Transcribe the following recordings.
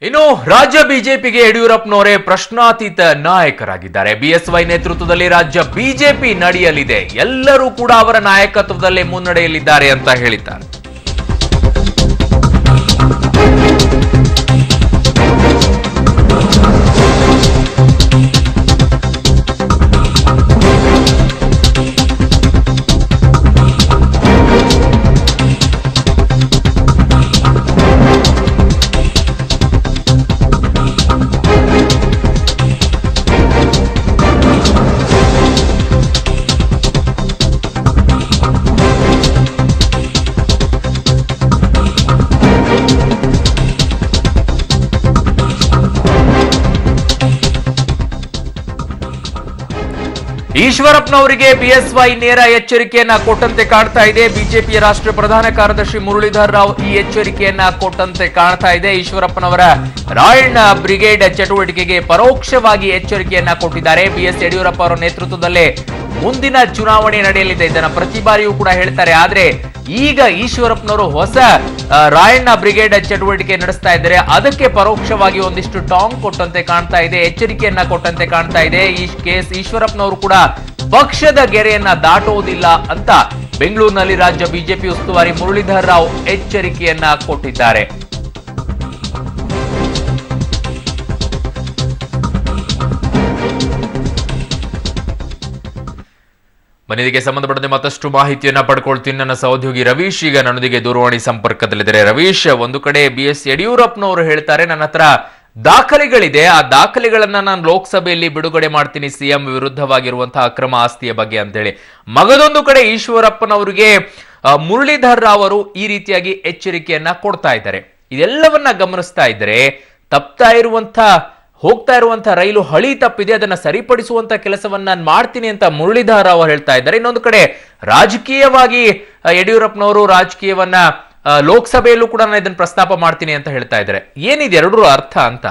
ಇನ್ನು ರಾಜ್ಯ ಬಿಜೆಪಿಗೆ ಯಡಿಯೂರಪ್ಪನವರೇ ಪ್ರಶ್ನಾತೀತ ನಾಯಕರಾಗಿದ್ದಾರೆ. ಬಿಎಸ್ವೈ ನೇತೃತ್ವದಲ್ಲಿ ರಾಜ್ಯ ಬಿಜೆಪಿ ನಡೆಯಲಿದೆ, ಎಲ್ಲರೂ ಕೂಡ ಅವರ ನಾಯಕತ್ವದಲ್ಲೇ ಮುನ್ನಡೆಯಲಿದ್ದಾರೆ ಅಂತ ಹೇಳಿದ್ದಾರೆ. ಈಶ್ವರಪ್ಪನವರಿಗೆ ಬಿಎಸ್ವೈ ನೇರ ಎಚ್ಚರಿಕೆಯನ್ನ ಕೊಟ್ಟಂತೆ ಕಾಣ್ತಾ ಇದೆ. ಬಿಜೆಪಿಯ ರಾಷ್ಟ್ರೀಯ ಪ್ರಧಾನ ಕಾರ್ಯದರ್ಶಿ ಮುರಳೀಧರ್ ರಾವ್ ಈ ಎಚ್ಚರಿಕೆಯನ್ನ ಕೊಟ್ಟಂತೆ ಕಾಣ್ತಾ ಇದೆ. ಈಶ್ವರಪ್ಪನವರ ರಾಯಣ್ಣ ಬ್ರಿಗೇಡ್ ಚಟುವಟಿಕೆಗೆ ಪರೋಕ್ಷವಾಗಿ ಎಚ್ಚರಿಕೆಯನ್ನ ಕೊಟ್ಟಿದ್ದಾರೆ. ಬಿಎಸ್ ಯಡಿಯೂರಪ್ಪ ಅವರ ನೇತೃತ್ವದಲ್ಲೇ ಮುಂದಿನ ಚುನಾವಣೆ ನಡೆಯಲಿದೆ, ಇದನ್ನ ಪ್ರತಿ ಬಾರಿಯೂ ಕೂಡ ಹೇಳ್ತಾರೆ. ಆದ್ರೆ ಈಗ ಈಶ್ವರಪ್ಪನವರು ಹೊಸ ರಾಯಣ್ಣ ಬ್ರಿಗೇಡ್ ಚಟುವಟಿಕೆ ನಡೆಸ್ತಾ ಇದ್ದಾರೆ, ಅದಕ್ಕೆ ಪರೋಕ್ಷವಾಗಿ ಒಂದಿಷ್ಟು ಟಾಂಗ್ ಕೊಟ್ಟಂತೆ ಕಾಣ್ತಾ ಇದೆ, ಎಚ್ಚರಿಕೆಯನ್ನ ಕೊಟ್ಟಂತೆ ಕಾಣ್ತಾ ಇದೆ. ಈ ಕೇಸ್ ಈಶ್ವರಪ್ಪನವರು ಕೂಡ ಪಕ್ಷದ ಗೆರೆಯನ್ನ ದಾಟುವುದಿಲ್ಲ ಅಂತ ಬೆಂಗಳೂರಿನಲ್ಲಿ ರಾಜ್ಯ ಬಿಜೆಪಿ ಉಸ್ತುವಾರಿ ಮುರಳೀಧರ್ ರಾವ್ ಎಚ್ಚರಿಕೆಯನ್ನ ಕೊಟ್ಟಿದ್ದಾರೆ. ಮನೆಗೆ ಸಂಬಂಧಪಟ್ಟಂತೆ ಮತ್ತಷ್ಟು ಮಾಹಿತಿಯನ್ನ ಪಡ್ಕೊಳ್ತೀನಿ. ನನ್ನ ಸಹೋದ್ಯೋಗಿ ರವೀಶ್ ಈಗ ನನ್ನೊಂದಿಗೆ ದೂರವಾಣಿ ಸಂಪರ್ಕದಲ್ಲಿದ್ದಾರೆ. ರವೀಶ್, ಒಂದು ಕಡೆ ಬಿಎಸ್ ಯಡಿಯೂರಪ್ಪನವರು ಹೇಳ್ತಾರೆ ನನ್ನ ಹತ್ರ ದಾಖಲೆಗಳಿದೆ, ಆ ದಾಖಲೆಗಳನ್ನ ನಾನು ಲೋಕಸಭೆಯಲ್ಲಿ ಬಿಡುಗಡೆ ಮಾಡ್ತೀನಿ ಸಿಎಂ ವಿರುದ್ಧವಾಗಿರುವಂತಹ ಅಕ್ರಮ ಆಸ್ತಿಯ ಬಗ್ಗೆ ಅಂತ ಹೇಳಿ. ಮಗದೊಂದು ಕಡೆ ಈಶ್ವರಪ್ಪನವರಿಗೆ ಮುರಳೀಧರ್ ರಾವ್ ಅವರು ಈ ರೀತಿಯಾಗಿ ಎಚ್ಚರಿಕೆಯನ್ನ ಕೊಡ್ತಾ ಇದ್ದಾರೆ. ಇದೆಲ್ಲವನ್ನ ಗಮನಿಸ್ತಾ ಇದ್ದಾರೆ, ಹೋಗ್ತಾ ಇರುವಂತ ರೈಲು ಹಳಿ ತಪ್ಪಿದೆ, ಅದನ್ನ ಸರಿಪಡಿಸುವಂತ ಕೆಲಸವನ್ನ ನಾನು ಮಾಡ್ತೀನಿ ಅಂತ ಮುರಳೀಧರ್ ರಾವ್ ಹೇಳ್ತಾ ಇದ್ದಾರೆ. ಇನ್ನೊಂದು ಕಡೆ ರಾಜಕೀಯವಾಗಿ ಯಡಿಯೂರಪ್ಪನವರು ರಾಜಕೀಯವನ್ನ ಲೋಕಸಭೆಯಲ್ಲೂ ಕೂಡ ನಾನು ಇದನ್ನ ಪ್ರಸ್ತಾಪ ಮಾಡ್ತೀನಿ ಅಂತ ಹೇಳ್ತಾ ಇದ್ದಾರೆ. ಏನಿದೆ ಎರಡರ ಅರ್ಥ ಅಂತ?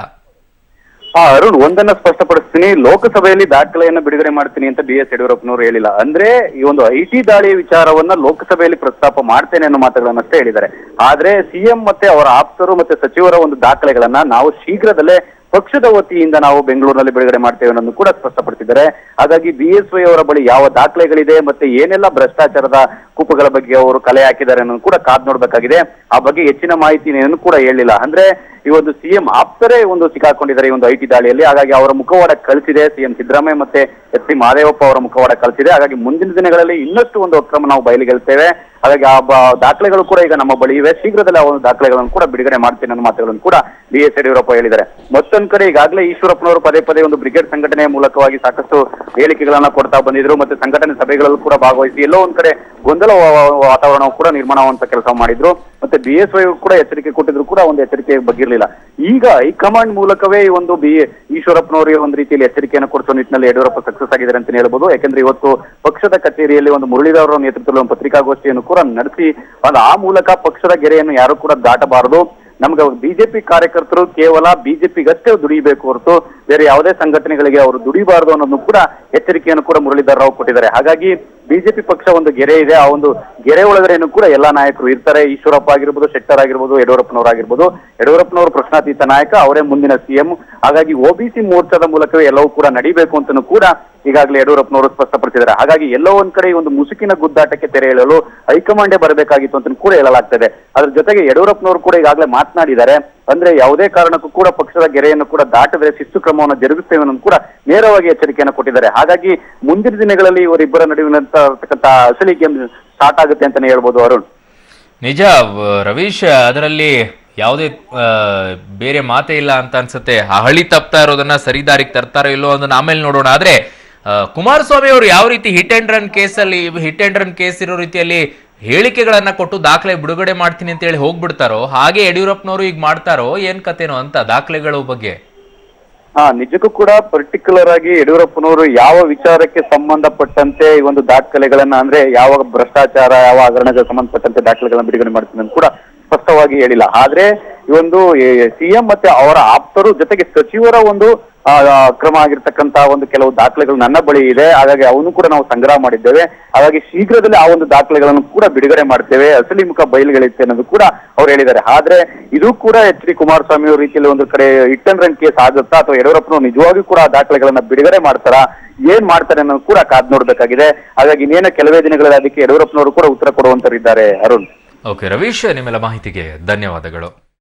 ಅರುಣ್, ಒಂದನ್ನ ಸ್ಪಷ್ಟಪಡಿಸ್ತೀನಿ, ಲೋಕಸಭೆಯಲ್ಲಿ ದಾಖಲೆಯನ್ನ ಬಿಡುಗಡೆ ಮಾಡ್ತೀನಿ ಅಂತ ಬಿಎಸ್ ಯಡಿಯೂರಪ್ಪನವರು ಹೇಳಿಲ್ಲ. ಅಂದ್ರೆ ಈ ಒಂದು ಐಟಿ ದಾಳಿಯ ವಿಚಾರವನ್ನ ಲೋಕಸಭೆಯಲ್ಲಿ ಪ್ರಸ್ತಾಪ ಮಾಡ್ತೇನೆ ಅನ್ನೋ ಮಾತುಗಳನ್ನಷ್ಟೇ ಹೇಳಿದ್ದಾರೆ. ಆದ್ರೆ ಸಿಎಂ ಮತ್ತೆ ಅವರ ಆಪ್ತರು ಮತ್ತೆ ಸಚಿವರ ಒಂದು ದಾಖಲೆಗಳನ್ನ ನಾವು ಶೀಘ್ರದಲ್ಲೇ ಪಕ್ಷದ ವತಿಯಿಂದ ನಾವು ಬೆಂಗಳೂರಿನಲ್ಲಿ ಬಿಡುಗಡೆ ಮಾಡ್ತೇವೆ ಅನ್ನೋದು ಕೂಡ ಸ್ಪಷ್ಟಪಡಿಸಿದ್ದಾರೆ. ಹಾಗಾಗಿ ಬಿಎಸ್ವೈ ಅವರ ಬಳಿ ಯಾವ ದಾಖಲೆಗಳಿದೆ ಮತ್ತೆ ಏನೆಲ್ಲ ಭ್ರಷ್ಟಾಚಾರದ ಕೂಪಗಳ ಬಗ್ಗೆ ಅವರು ಕಲೆ ಹಾಕಿದ್ದಾರೆ ಅನ್ನೋದು ಕೂಡ ಕಾದ್ ನೋಡ್ಬೇಕಾಗಿದೆ. ಆ ಬಗ್ಗೆ ಹೆಚ್ಚಿನ ಮಾಹಿತಿಯನ್ನು ಕೂಡ ಹೇಳಿಲ್ಲ. ಅಂದ್ರೆ ಈ ಒಂದು ಸಿಎಂ ಆಪ್ತರೇ ಒಂದು ಸಿಕ್ಕಾಕೊಂಡಿದ್ದಾರೆ ಈ ಒಂದು ಐಟಿ ದಾಳಿಯಲ್ಲಿ. ಹಾಗಾಗಿ ಅವರ ಮುಖವಾಡ ಕಳಿಸಿದೆ ಸಿಎಂ ಸಿದ್ದರಾಮಯ್ಯ ಮತ್ತೆ ಎಚ್ ಸಿ ಮಹದೇವಪ್ಪ ಅವರ ಮುಖವಾಡ ಕಳಿಸಿದೆ. ಹಾಗಾಗಿ ಮುಂದಿನ ದಿನಗಳಲ್ಲಿ ಇನ್ನಷ್ಟು ಒಂದು ಅಕ್ರಮ ನಾವು ಬಯಲಿಗೆಳ್ತೇವೆ. ಹಾಗಾಗಿ ಆ ದಾಖಲೆಗಳು ಕೂಡ ಈಗ ನಮ್ಮ ಬಳಿ ಇವೆ, ಶೀಘ್ರದಲ್ಲೇ ಆ ಒಂದು ದಾಖಲೆಗಳನ್ನು ಕೂಡ ಬಿಡುಗಡೆ ಮಾಡ್ತೇನೆ ಅನ್ನೋ ಮಾತುಗಳನ್ನು ಕೂಡ ಬಿಎಸ್ ಯಡಿಯೂರಪ್ಪ ಹೇಳಿದ್ದಾರೆ. ಮತ್ತೊಂದ್ ಕಡೆ ಈಗಾಗಲೇ ಈಶ್ವರಪ್ಪನವರು ಪದೇ ಪದೇ ಒಂದು ಬ್ರಿಗೇಡ್ ಸಂಘಟನೆಯ ಮೂಲಕವಾಗಿ ಸಾಕಷ್ಟು ಹೇಳಿಕೆಗಳನ್ನ ಕೊಡ್ತಾ ಬಂದಿದ್ರು, ಮತ್ತೆ ಸಂಘಟನೆ ಸಭೆಗಳಲ್ಲೂ ಕೂಡ ಭಾಗವಹಿಸಿ ಎಲ್ಲೋ ಒಂದ್ ಕಡೆ ಗೊಂದಲ ವಾತಾವರಣ ಕೂಡ ನಿರ್ಮಾಣವಂತ ಕೆಲಸ ಮಾಡಿದ್ರು. ಮತ್ತೆ ಬಿಎಸ್ವೈ ಕೂಡ ಎಚ್ಚರಿಕೆ ಕೊಟ್ಟಿದ್ರು ಕೂಡ ಒಂದು ಎಚ್ಚರಿಕೆ ಬಗ್ಗಿರ್ಲಿಲ್ಲ. ಈಗ ಹೈಕಮಾಂಡ್ ಮೂಲಕವೇ ಈ ಒಂದು ಈಶ್ವರಪ್ಪನವರಿಗೆ ಒಂದು ರೀತಿಯಲ್ಲಿ ಎಚ್ಚರಿಕೆಯನ್ನು ಕೊಡಿಸುವ ನಿಟ್ಟಿನಲ್ಲಿ ಯಡಿಯೂರಪ್ಪ ಸಕ್ಸಸ್ ಆಗಿದ್ದಾರೆ ಅಂತ ಹೇಳ್ಬೋದು. ಯಾಕಂದ್ರೆ ಇವತ್ತು ಪಕ್ಷದ ಕಚೇರಿಯಲ್ಲಿ ಒಂದು ಮುರಳೀಧರ್ ಅವರ ನೇತೃತ್ವದಲ್ಲಿ ಒಂದು ಪತ್ರಿಕಾಗೋಷ್ಠಿಯನ್ನು ಕೂಡ ನಡೆಸಿ ಆ ಮೂಲಕ ಪಕ್ಷದ ಗೆರೆಯನ್ನು ಯಾರು ಕೂಡ ದಾಟಬಾರದು, ನಮ್ಗೆ ಬಿಜೆಪಿ ಕಾರ್ಯಕರ್ತರು ಕೇವಲ ಬಿಜೆಪಿಗಷ್ಟೇ ದುಡಿಬೇಕು ಹೊರತು ಬೇರೆ ಯಾವುದೇ ಸಂಘಟನೆಗಳಿಗೆ ಅವರು ದುಡಿಬಾರದು ಅನ್ನೋದನ್ನು ಕೂಡ ಎಚ್ಚರಿಕೆಯನ್ನು ಕೂಡ ಮುರಳೀಧರ್ ರಾವ್ ಕೊಟ್ಟಿದ್ದಾರೆ. ಹಾಗಾಗಿ ಬಿಜೆಪಿ ಪಕ್ಷ ಒಂದು ಗೆರೆ ಇದೆ, ಆ ಒಂದು ಗೆರೆ ಒಳಗಡೆನೂ ಕೂಡ ಎಲ್ಲಾ ನಾಯಕರು ಇರ್ತಾರೆ. ಈಶ್ವರಪ್ಪ ಆಗಿರ್ಬೋದು, ಶೆಟ್ಟರ್ ಆಗಿರ್ಬೋದು, ಯಡಿಯೂರಪ್ಪನವರಾಗಿರ್ಬೋದು. ಯಡಿಯೂರಪ್ಪನವರು ಪ್ರಶ್ನಾತೀತ ನಾಯಕ, ಅವರೇ ಮುಂದಿನ ಸಿಎಂ. ಹಾಗಾಗಿ ಒಬಿಸಿ ಮೋರ್ಚಾದ ಮೂಲಕವೇ ಎಲ್ಲವೂ ಕೂಡ ನಡಿಬೇಕು ಅಂತನೂ ಕೂಡ ಈಗಾಗಲೇ ಯಡಿಯೂರಪ್ಪನವರು ಸ್ಪಷ್ಟಪಡಿಸಿದ್ದಾರೆ. ಹಾಗಾಗಿ ಎಲ್ಲೋ ಒಂದ್ ಕಡೆ ಒಂದು ಮುಸುಕಿನ ಗುದ್ದಾಟಕ್ಕೆ ತೆರೆ ಎಳೆಯಲು ಹೈಕಮಾಂಡೇ ಬರಬೇಕಾಗಿತ್ತು ಅಂತ ಕೂಡ ಹೇಳಲಾಗ್ತದೆ. ಅದ್ರ ಜೊತೆಗೆ ಯಡಿಯೂರಪ್ಪನವರು ಕೂಡ ಈಗಾಗಲೇ ಮಾತನಾಡಿದ್ದಾರೆ. ಅಂದ್ರೆ ಯಾವುದೇ ಕಾರಣಕ್ಕೂ ಕೂಡ ಪಕ್ಷದ ಗೆರೆಯನ್ನು ಕೂಡ ದಾಟದ್ರೆ ಶಿಸ್ತು ಕ್ರಮವನ್ನು ಜರುಗಿಸ್ತೇವೆ ಅನ್ನೋದು ಕೂಡ ನೇರವಾಗಿ ಎಚ್ಚರಿಕೆಯನ್ನು ಕೊಟ್ಟಿದ್ದಾರೆ. ಹಾಗಾಗಿ ಮುಂದಿನ ದಿನಗಳಲ್ಲಿ ಇವರಿಬ್ಬರ ನಡುವಿನಂತಕ್ಕಂಥ ಅಸಲಿ ಗೇಮ್ ಸ್ಟಾರ್ಟ್ ಆಗುತ್ತೆ ಅಂತಾನೆ ಹೇಳ್ಬೋದು ಅರುಣ್. ನಿಜ ರವೀಶ್, ಅದರಲ್ಲಿ ಯಾವುದೇ ಬೇರೆ ಮಾತೇ ಇಲ್ಲ ಅಂತ ಅನ್ಸುತ್ತೆ. ಹಳಿ ತಪ್ತಾ ಇರೋದನ್ನ ಸರಿದಾರಿಗೆ ತರ್ತಾರೋ ಇಲ್ಲೋ ಅದನ್ನ ಆಮೇಲೆ ನೋಡೋಣ. ಆದ್ರೆ ಕುಮಾರಸ್ವಾಮಿ ಅವರು ಯಾವ ರೀತಿ ಹಿಟ್ ಅಂಡ್ ರನ್ ಕೇಸ್ ಇರೋ ರೀತಿಯಲ್ಲಿ ಹೇಳಿಕೆಗಳನ್ನ ಕೊಟ್ಟು ದಾಖಲೆ ಬಿಡುಗಡೆ ಮಾಡ್ತೀನಿ ಅಂತ ಹೇಳಿ ಹೋಗ್ಬಿಡ್ತಾರೋ, ಹಾಗೆ ಯಡಿಯೂರಪ್ಪನವರು ಈಗ ಮಾಡ್ತಾರೋ, ಏನ್ ಕಥೆನೋ ಅಂತ ದಾಖಲೆಗಳ ಬಗ್ಗೆ? ನಿಜಕ್ಕೂ ಕೂಡ ಪರ್ಟಿಕ್ಯುಲರ್ ಆಗಿ ಯಡಿಯೂರಪ್ಪನವರು ಯಾವ ವಿಚಾರಕ್ಕೆ ಸಂಬಂಧಪಟ್ಟಂತೆ ಈ ಒಂದು ದಾಖಲೆಗಳನ್ನ, ಅಂದ್ರೆ ಯಾವ ಭ್ರಷ್ಟಾಚಾರ ಯಾವ ಹಗರಣಕ್ಕೆ ಸಂಬಂಧಪಟ್ಟಂತೆ ದಾಖಲೆಗಳನ್ನ ಬಿಡುಗಡೆ ಮಾಡ್ತೀನಿ ಅಂತ ಕೂಡ ಸ್ಪಷ್ಟವಾಗಿ ಹೇಳಿಲ್ಲ. ಆದ್ರೆ ಈ ಒಂದು ಸಿಎಂ ಮತ್ತೆ ಅವರ ಆಪ್ತರು ಜೊತೆಗೆ ಸಚಿವರ ಒಂದು ಕ್ರಮ ಆಗಿರ್ತಕ್ಕಂತ ಒಂದು ಕೆಲವು ದಾಖಲೆಗಳು ನನ್ನ ಬಳಿ ಇದೆ. ಹಾಗಾಗಿ ಅವನು ಕೂಡ ನಾವು ಸಂಗ್ರಹ ಮಾಡಿದ್ದೇವೆ. ಹಾಗಾಗಿ ಶೀಘ್ರದಲ್ಲಿ ಆ ಒಂದು ದಾಖಲೆಗಳನ್ನು ಕೂಡ ಬಿಡುಗಡೆ ಮಾಡ್ತೇವೆ, ಅಸಲಿ ಮುಖ ಬಯಲಿಗೆಳುತ್ತೆ ಅನ್ನೋದು ಕೂಡ ಅವ್ರು ಹೇಳಿದ್ದಾರೆ. ಆದ್ರೆ ಇದು ಕೂಡ ಎಚ್.ಡಿ. ಕುಮಾರಸ್ವಾಮಿ ಅವರ ರೀತಿಯಲ್ಲಿ ಒಂದು ಕಡೆ ಹಿಟ್ ಅಂಡ್ ರನ್ ಕೇಸ್ ಆಗುತ್ತಾ ಅಥವಾ ಯಡಿಯೂರಪ್ಪನವರು ನಿಜವಾಗಿಯೂ ಕೂಡ ಆ ದಾಖಲೆಗಳನ್ನ ಬಿಡುಗಡೆ ಮಾಡ್ತಾರಾ, ಏನ್ ಮಾಡ್ತಾರೆ ಅನ್ನೋದು ಕೂಡ ಕಾದ್ ನೋಡ್ಬೇಕಾಗಿದೆ. ಹಾಗಾಗಿ ಇನ್ನೇನು ಕೆಲವೇ ದಿನಗಳಲ್ಲಿ ಅದಕ್ಕೆ ಯಡಿಯೂರಪ್ಪನವರು ಕೂಡ ಉತ್ತರ ಕೊಡುವಂತರಿದ್ದಾರೆ. ಅರುಣ್. ಓಕೆ ರವೀಶ್, ನಿಮ್ಮೆಲ್ಲ ಮಾಹಿತಿಗೆ ಧನ್ಯವಾದಗಳು.